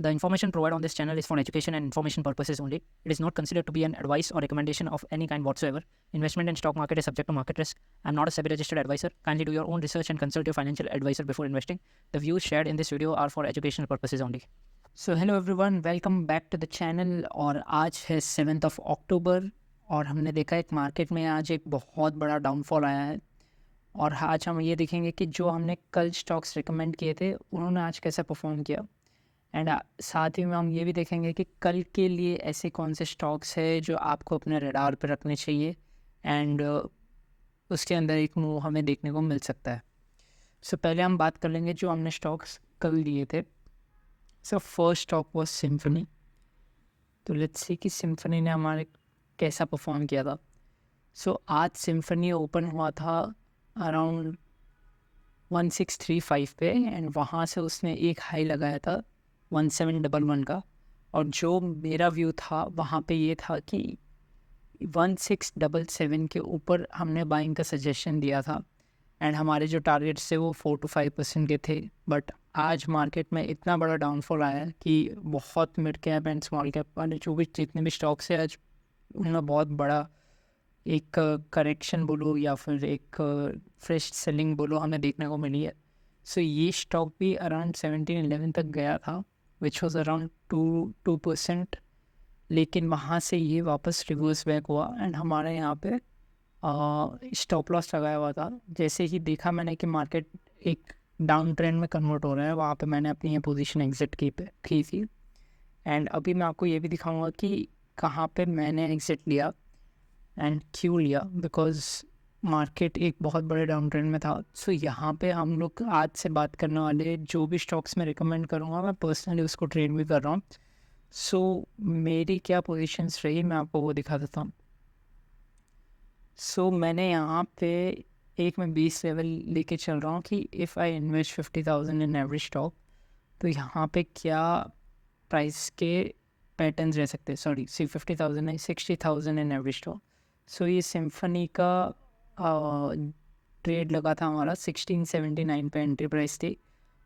The information provided on this channel is for education and information purposes only. It is not considered to be an advice or recommendation of any kind whatsoever. Investment in stock market is subject to market risk. I am not a SEBI registered advisor. Kindly do your own research and consult your financial advisor before investing. The views shared in this video are for educational purposes only. So hello everyone, welcome back to the channel. और आज है 7th of October और हमने देखा एक market में आज एक बहुत बड़ा डाउनफॉल आया है। और आज हम ये देखेंगे कि जो हमने कल स्टॉक्स रिकमेंड किए थे उन्होंने आज कैसा परफॉर्म किया। एंड साथ ही में हम ये भी देखेंगे कि कल के लिए ऐसे कौन से स्टॉक्स है जो आपको अपने रडार पर रखने चाहिए एंड उसके अंदर एक मूव हमें देखने को मिल सकता है। सो पहले हम बात कर लेंगे जो हमने स्टॉक्स कल लिए थे। So first stock was symphony. तो लेट्स सी कि सिम्फनी ने हमारे कैसा परफॉर्म किया था। सो आज सिम्फनी ओपन हुआ था अराउंड 1635 पे एंड वहाँ से उसने एक हाई लगाया था 1711 का। और जो मेरा व्यू था वहाँ पे ये था कि 1677 के ऊपर हमने बाइंग का सजेशन दिया था एंड हमारे जो टारगेट्स थे वो 4 to 5% के थे। बट आज मार्केट में इतना बड़ा डाउनफॉल आया कि बहुत mid cap and small cap वाले जो भी जितने भी स्टॉक्स है आज उनमें बहुत बड़ा एक करेक्शन बोलो या फिर एक फ्रेश सेलिंग बोलो हमें देखने को मिली है। सो ये स्टॉक भी अराउंड 1711 तक गया था विच वॉज अराउंड 2%, लेकिन वहाँ से ये वापस रिवर्स बैक हुआ एंड हमारे यहाँ पे स्टॉप लॉस लगाया हुआ था। जैसे ही देखा मैंने कि मार्केट एक डाउन ट्रेंड में कन्वर्ट हो रहा है, वहाँ पे मैंने अपनी ये पोजीशन एग्जिट की थी। एंड अभी मैं आपको ये भी दिखाऊंगा कि कहाँ पे मैंने एग्जिट लिया एंड क्यों लिया, बिकॉज मार्केट एक बहुत बड़े डाउन ट्रेंड में था। सो यहाँ पे हम लोग आज से बात करने वाले जो भी स्टॉक्स मैं रिकमेंड करूँगा मैं पर्सनली उसको ट्रेड भी कर रहा हूँ। सो मेरी क्या पोजीशंस रही मैं आपको वो दिखा देता हूँ। सो मैंने यहाँ पे एक मैं 20 लेवल लेके चल रहा हूँ कि if I invest 50,000 in every stock तो यहाँ पे क्या प्राइस के पैटर्न्स रह सकते हैं। सॉरी 50,000 नहीं 60,000 इन एवरी स्टॉक। सो ये सिम्फनी का ट्रेड लगा था हमारा 1679 पे एंट्री प्राइस थी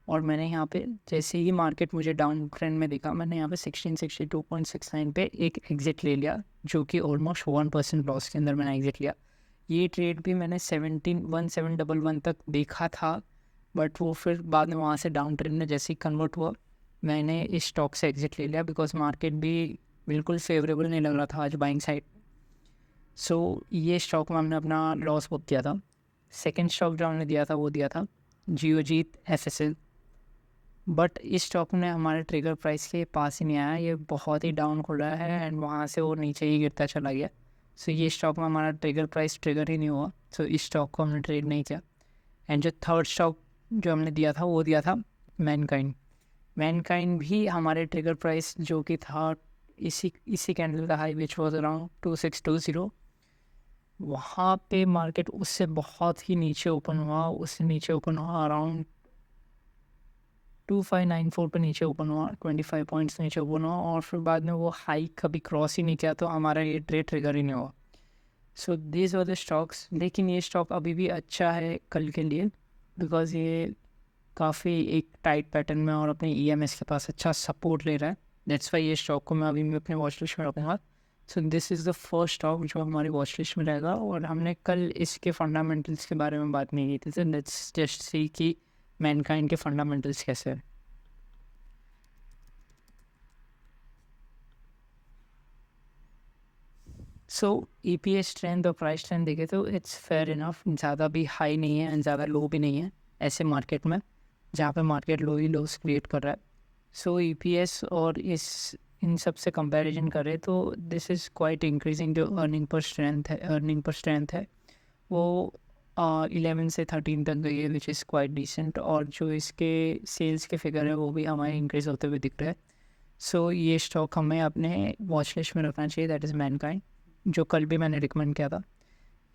और मैंने यहाँ पे जैसे ही मार्केट मुझे डाउन ट्रेंड में दिखा मैंने यहाँ पे 1662.69 पे एक एग्जिट ले लिया, जो कि ऑलमोस्ट 1% लॉस के अंदर मैंने एग्जिट लिया। ये ट्रेड भी मैंने 1711 तक देखा था बट वो फिर बाद में वहाँ से डाउन ट्रेंड में जैसे ही कन्वर्ट हुआ मैंने इस स्टॉक से एग्जिट ले लिया, बिकॉज मार्केट भी बिल्कुल फेवरेबल नहीं लग रहा था आज बाइंग साइड। सो ये स्टॉक में हमने अपना लॉस बुक किया था। सेकंड स्टॉक जो हमने दिया था वो दिया था जियोजीत FSL, बट इस स्टॉक ने हमारे ट्रिगर प्राइस के पास ही नहीं आया, ये बहुत ही डाउन खुला है एंड वहाँ से वो नीचे ही गिरता चला गया। सो ये स्टॉक में हमारा ट्रिगर प्राइस ट्रिगर ही नहीं हुआ, सो इस स्टॉक को हमने ट्रेड नहीं किया। एंड जो थर्ड स्टॉक जो हमने दिया था वो दिया था मैनकाइंड भी हमारे ट्रिगर प्राइस जो कि था इसी कैंडल का हाई विच वॉज अराउंड 2620, वहाँ पे मार्केट उससे बहुत ही नीचे ओपन हुआ अराउंड 2594 पे नीचे ओपन हुआ, 25 पॉइंट्स नीचे ओपन हुआ और फिर बाद में वो हाई कभी क्रॉस ही नहीं किया, तो हमारा ये ट्रेड ट्रिगर ही नहीं हुआ। So this were the stocks. लेकिन ये स्टॉक अभी भी अच्छा है कल के लिए, बिकॉज ये काफ़ी एक टाइट पैटर्न में और अपने EMS के पास अच्छा सपोर्ट ले रहा है। दैट्स वाई ये स्टॉक को मैं अभी भी अपने वॉच लिस्ट में रखूँगा। So this is the first stock जो हमारी वॉच लिस्ट में रहेगा। और हमने कल इसके फंडामेंटल्स के बारे में बात नहीं की थी, तो लेट्स जस्ट सी कि मैनकाइंड के फंडामेंटल्स कैसे हैं। सो EPS ट्रेंड और प्राइस ट्रेंड देखे तो इट्स फेयर इनफ, ज़्यादा भी हाई नहीं है एंड ज़्यादा लो भी नहीं है ऐसे मार्केट में जहाँ पे मार्केट लो ही लोस क्रिएट कर रहा है। सो EPS और इन सब से कंपैरिजन करें तो दिस इज़ क्वाइट इंक्रीजिंग। जो अर्निंग पर स्ट्रेंथ है वो 11 से 13 तक गई है विच इज़ क्वाइट डिसेंट, और जो इसके सेल्स के फिगर है वो भी हमारे इंक्रीज़ होते हुए दिख रहा है। सो ये स्टॉक हमें अपने वॉच लिस्ट में रखना चाहिए, दैट इज़ मैनकाइंड, जो कल भी मैंने रिकमेंड किया था।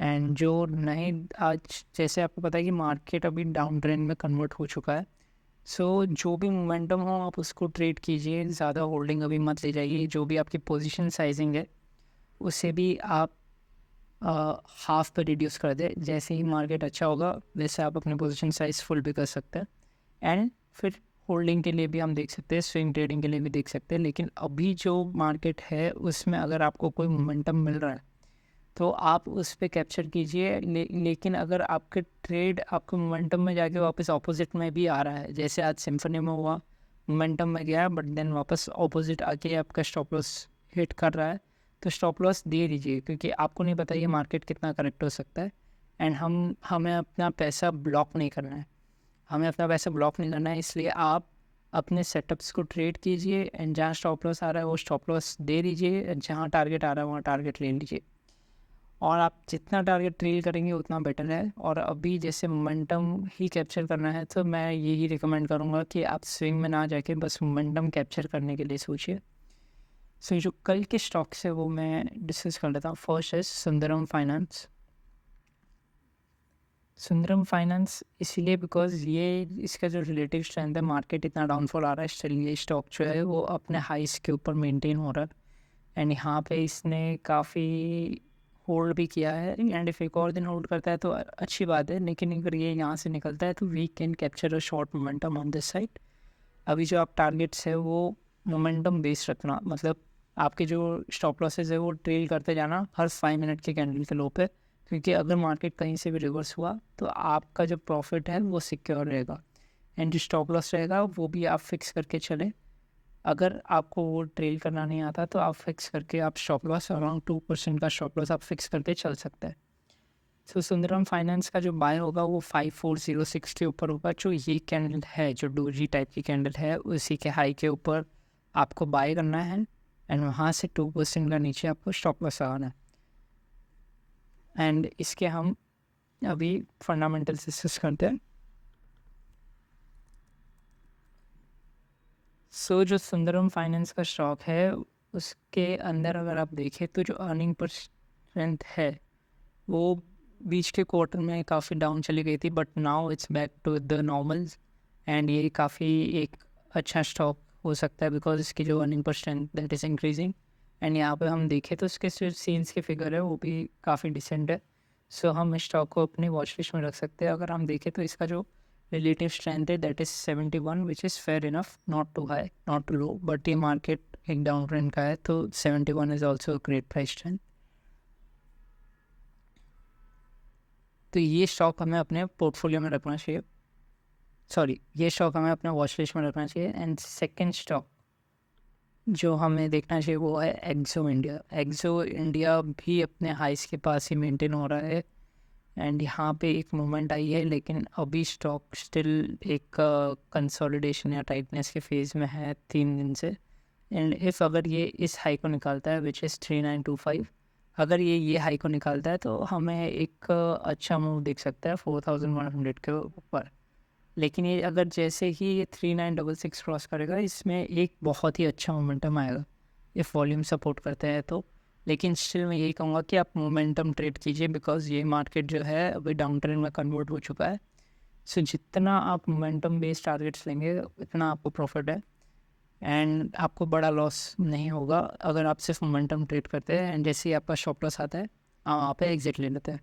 एंड जो नए आज जैसे आपको पता है कि मार्केट अभी डाउन ट्रेंड में कन्वर्ट हो चुका है, सो जो भी मोमेंटम हो आप उसको ट्रेड कीजिए, ज़्यादा होल्डिंग अभी मत ले जाइए। जो भी आपकी पोजीशन साइजिंग है उसे भी आप हाफ पे रिड्यूस कर दे। जैसे ही मार्केट अच्छा होगा वैसे आप अपने पोजीशन साइज फुल भी कर सकते हैं एंड फिर होल्डिंग के लिए भी हम देख सकते हैं, स्विंग ट्रेडिंग के लिए भी देख सकते हैं। लेकिन अभी जो मार्केट है उसमें अगर आपको कोई मोमेंटम मिल रहा है तो आप उस पे कैप्चर कीजिए। लेकिन अगर आपके ट्रेड आपके मोमेंटम में जाके वापस ऑपोजिट में भी आ रहा है, जैसे आज सिम्फनी में हुआ, मोमेंटम में गया बट देन वापस ऑपोजिट आके आपका स्टॉप लॉस हिट कर रहा है, तो स्टॉप लॉस दे दीजिए, क्योंकि आपको नहीं पता ये मार्केट कितना करेक्ट हो सकता है। एंड हमें अपना पैसा ब्लॉक नहीं करना है, इसलिए आप अपने सेटअप्स को ट्रेड कीजिए एंड जहाँ स्टॉप लॉस आ रहा है वो स्टॉप लॉस दे दीजिए, जहाँ टारगेट आ रहा है वहाँ टारगेट ले लीजिए। और आप जितना टारगेट ट्रेल करेंगे उतना बेटर है। और अभी जैसे मोमेंटम ही कैप्चर करना है तो मैं यही रिकमेंड करूँगा कि आप स्विंग में ना जाके बस मोमेंटम कैप्चर करने के लिए सोचिए। सो जो कल के स्टॉक्स है वो मैं डिस्कस कर लेता हूँ। फर्स्ट है सुंदरम फाइनेंस। सुंदरम फाइनेंस इसीलिए बिकॉज ये इसका जो रिलेटिव स्ट्रेंथ है, मार्केट इतना डाउनफॉल आ रहा है स्टिल ये स्टॉक जो है वो अपने हाइस के ऊपर मेंटेन हो रहा है। एंड यहाँ पे इसने काफ़ी होल्ड भी किया है, एंड इफ एक और दिन होल्ड करता है तो अच्छी बात है। लेकिन अगर ये यहाँ से निकलता है तो we can capture a short momentum on this side. अभी जो आप टारगेट्स है वो मोमेंटम बेस्ड रखना, मतलब आपके जो स्टॉप लॉसेज है वो ट्रेल करते जाना हर 5 मिनट के कैंडल के लो पे, क्योंकि अगर मार्केट कहीं से भी रिवर्स हुआ तो आपका जो प्रॉफिट है वो सिक्योर रहेगा। एंड जो स्टॉप लॉस रहेगा वो भी आप फिक्स करके चलें। अगर आपको वो ट्रेल करना नहीं आता तो आप फिक्स करके आप स्टॉप लॉस अराउंड 2% का स्टॉप लॉस आप फिक्स करके चल सकते हैं। तो सुंदरम फाइनेंस का जो बाय होगा वो 5406 के ऊपर होगा। जो ये कैंडल है, जो डोजी टाइप की कैंडल है, उसी के हाई के ऊपर आपको बाय करना है एंड वहाँ से 2% का नीचे आपको स्टॉप लॉस लगाना है। एंड इसके हम अभी फंडामेंटल्स डिस्कस करते हैं। सो जो सुंदरम फाइनेंस का स्टॉक है उसके अंदर अगर आप देखें तो जो अर्निंग परसेंट है वो बीच के क्वार्टर में काफ़ी डाउन चली गई थी, but now it's back to the normal. And ये काफ़ी एक अच्छा स्टॉक हो सकता है बिकॉज इसकी जो earning percent that is increasing. And यहाँ पे हम देखें तो इसके जो सेल्स के फिगर है वो भी काफ़ी डिसेंट है। सो हम इस स्टॉक को अपनी वॉच लिस्ट में रख सकते हैं। अगर हम देखें तो इसका जो रिलेटिव स्ट्रेंथ है that is 71, which is fair enough, not too high not too low, but ये मार्केट एक डाउन ट्रेंड का है तो 71 is also great price strength. तो ये स्टॉक हमें अपने पोर्टफोलियो में रखना चाहिए, ये स्टॉक हमें अपने वॉच लिस्ट में रखना चाहिए। एंड सेकंड स्टॉक जो हमें देखना चाहिए वो है एक्सो इंडिया। एक्सो इंडिया भी अपने हाइस के पास ही मेंटेन हो रहा है एंड यहाँ पे एक मूवमेंट आई है, लेकिन अभी स्टॉक स्टिल एक कंसोलिडेशन या टाइटनेस के फेज़ में है 3 दिन से। एंड इफ़ अगर ये इस हाई को निकालता है विच इज़ 3925, अगर ये हाई को निकालता है तो हमें एक अच्छा मूव दिख सकता है 4100 के ऊपर। लेकिन ये अगर जैसे ही ये 3966 क्रॉस करेगा इसमें एक बहुत ही अच्छा मोमेंटम आएगा इफ़ वॉल्यूम सपोर्ट करते हैं तो। लेकिन स्टिल मैं यही कहूँगा कि आप मोमेंटम ट्रेड कीजिए बिकॉज ये मार्केट जो है अभी डाउन ट्रेंड में कन्वर्ट हो चुका है। सो जितना आप मोमेंटम बेस्ड टारगेट्स लेंगे उतना आपको प्रॉफिट है एंड आपको बड़ा लॉस नहीं होगा अगर आप सिर्फ मोमेंटम ट्रेड करते हैं एंड जैसे ही आपका स्टॉप लॉस आता है आप एग्जिट ले लेते हैं।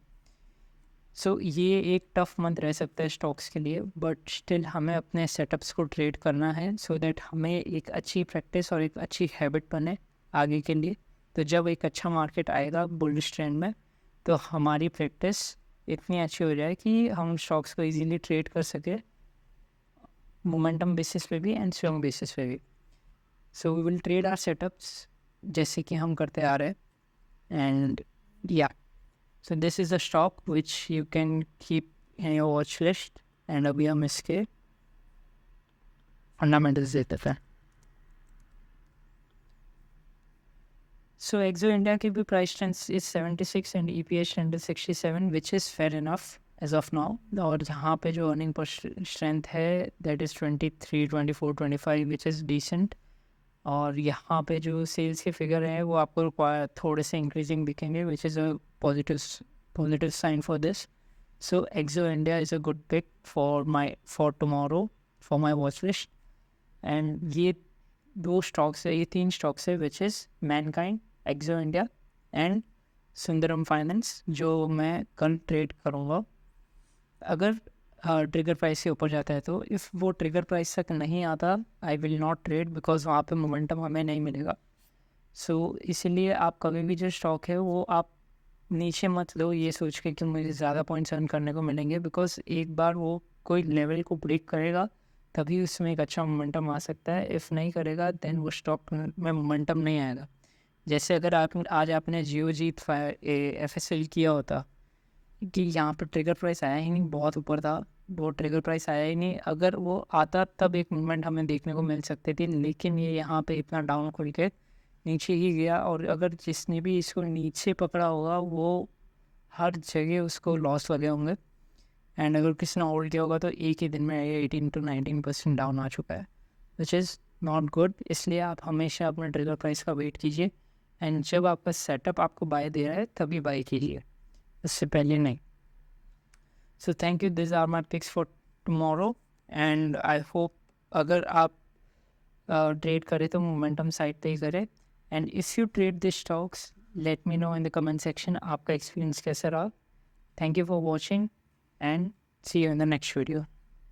सो ये एक टफ मंथ रह सकता है स्टॉक्स के लिए, बट स्टिल हमें अपने सेटअप्स को ट्रेड करना है सो दैट हमें एक अच्छी प्रैक्टिस और एक अच्छी हैबिट बने आगे के लिए। तो जब एक अच्छा मार्केट आएगा बुलिश ट्रेंड में तो हमारी प्रैक्टिस इतनी अच्छी हो जाए कि हम स्टॉक्स को इजीली ट्रेड कर सके मोमेंटम बेसिस पे भी एंड स्विंग बेसिस पे भी। So we will trade our setups जैसे कि हम करते आ रहे हैं एंड या so this is a stock which you can keep in your watch list and अभी हम इसके fundamentals देखते हैं। So Exo India की भी price trend is 76 and EPS trend is 67 which is fair enough as of now। और जहाँ पे जो earning per strength है that is 23, 24, 25 which is decent। और यहाँ पे जो सेल्स के फिगर हैं वो आपको थोड़े से इंक्रीजिंग दिखेंगे which is a positive sign for this. So Akzo India is a good pick for tomorrow for my watch list. And ये 2 स्टॉक्स है, ये 3 स्टॉक्स है which is Mankind, Akzo India and Sundaram finance जो मैं कल trade करूँगा। अगर trigger price से ऊपर जाता है, तो इफ़ वो ट्रिगर प्राइस तक नहीं आता I will not trade, because वहाँ पे मोमेंटम हमें नहीं मिलेगा। सो इसीलिए आप कभी भी जो स्टॉक है वो आप नीचे मत लो ये सोच के कि मुझे ज़्यादा पॉइंट्स अर्न करने को मिलेंगे, बिकॉज एक बार वो कोई लेवल को ब्रेक करेगा तभी उसमें एक अच्छा मोमेंटम आ सकता है। इफ़ नहीं करेगा देन वो स्टॉक में मोमेंटम नहीं आएगा। जैसे अगर आप आज आपने जियोजीत FSL किया होता कि यहाँ पर ट्रिगर प्राइस आया ही नहीं, बहुत ऊपर था, वो ट्रिगर प्राइस आया ही नहीं, अगर वो आता तब एक मूवमेंट हमें देखने को मिल सकती थी, लेकिन ये यहाँ पे इतना डाउन खुल के नीचे ही गया। और अगर जिसने भी इसको नीचे पकड़ा होगा वो हर जगह उसको लॉस लगे होंगे। एंड अगर किसी ने होल्ड किया होगा तो एक ही दिन में 18 to 19% डाउन आ चुका है, विच इज़ नॉट गुड। इसलिए आप हमेशा अपने ट्रिगर प्राइस का वेट कीजिए, एंड जब आपका सेटअप आपको बाय दे रहा है तभी बाय कीजिए, उससे पहले नहीं। So thank you, this are my picks for tomorrow, and I hope अगर आप ट्रेड करें तो मोमेंटम साइड पे ही करें। And if you trade this stocks let me know in the comment section आपका एक्सपीरियंस कैसा रहा। Thank you for watching and see you in the next video.